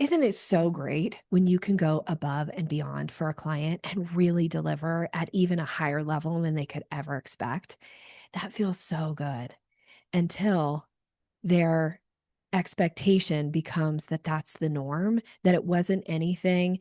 Isn't it so great when you can go above and beyond for a client and really deliver at even a higher level than they could ever expect? That feels so good until their expectation becomes that that's the norm, that it wasn't anything,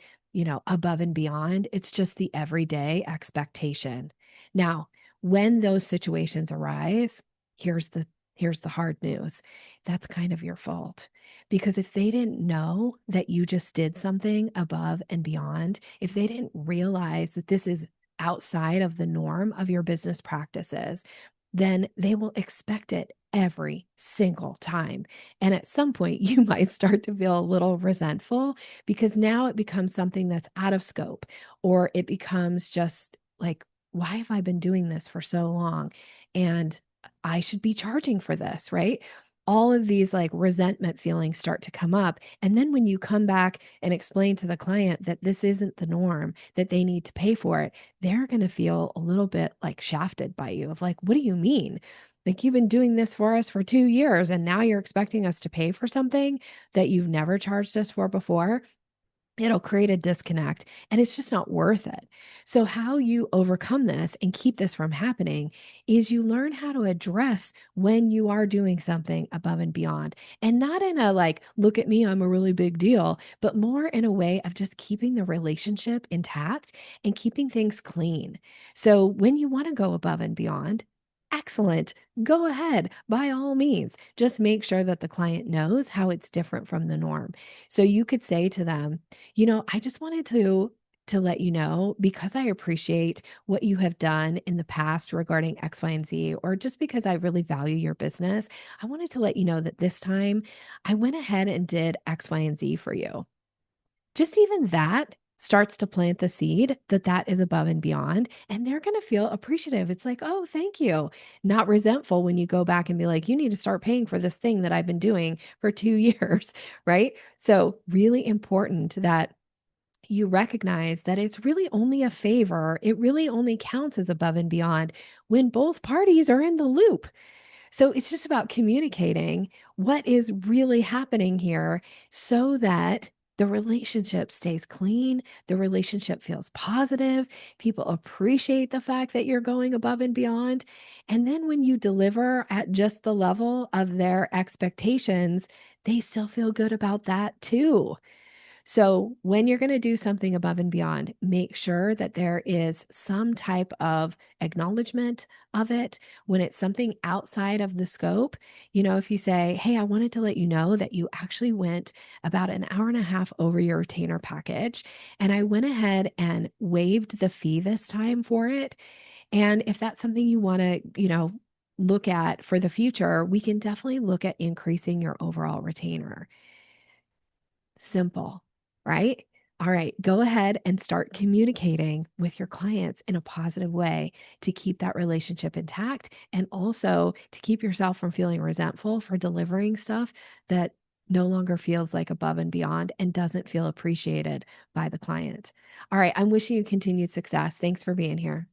above and beyond. It's just the everyday expectation. Now, when those situations arise, here's the here's the hard news. That's kind of your fault. Because if they didn't know that you just did something above and beyond, if they didn't realize that this is outside of the norm of your business practices, then they will expect it every single time. And at some point, you might start to feel a little resentful because now it becomes something that's out of scope, or it becomes just like, why have I been doing this for so long? And I should be charging for this, right? All of these like resentment feelings start to come up. And then when you come back and explain to the client that this isn't the norm, that they need to pay for it, they're going to feel a little bit like shafted by you of like, what do you mean? Like, you've been doing this for us for 2 years and now you're expecting us to pay for something that you've never charged us for before. It'll create a disconnect and it's just not worth it. So, how you overcome this and keep this from happening is you learn how to address when you are doing something above and beyond, and not in a like, look at me, I'm a really big deal, but more in a way of just keeping the relationship intact and keeping things clean. So, when you want to go above and beyond, excellent. Go ahead by all means. Just make sure that the client knows how it's different from the norm. So you could say to them, I just wanted to let you know because I appreciate what you have done in the past regarding X, Y, and Z, or just because I really value your business, I wanted to let you know that this time I went ahead and did X, Y, and Z for you. Just even that starts to plant the seed that that is above and beyond, and they're going to feel appreciative. It's like, oh, thank you. Not resentful when you go back and be like, you need to start paying for this thing that I've been doing for 2 years, right? So, really important that you recognize that it's really only a favor. It really only counts as above and beyond when both parties are in the loop. So it's just about communicating what is really happening here so that the relationship stays clean, the relationship feels positive, people appreciate the fact that you're going above and beyond. And then when you deliver at just the level of their expectations, they still feel good about that too. So, when you're going to do something above and beyond, make sure that there is some type of acknowledgement of it. When it's something outside of the scope, if you say, hey, I wanted to let you know that you actually went about an hour and a half over your retainer package, and I went ahead and waived the fee this time for it. And if that's something you want to, look at for the future, we can definitely look at increasing your overall retainer. Simple, right? All right, go ahead and start communicating with your clients in a positive way to keep that relationship intact and also to keep yourself from feeling resentful for delivering stuff that no longer feels like above and beyond and doesn't feel appreciated by the client. All right, I'm wishing you continued success. Thanks for being here.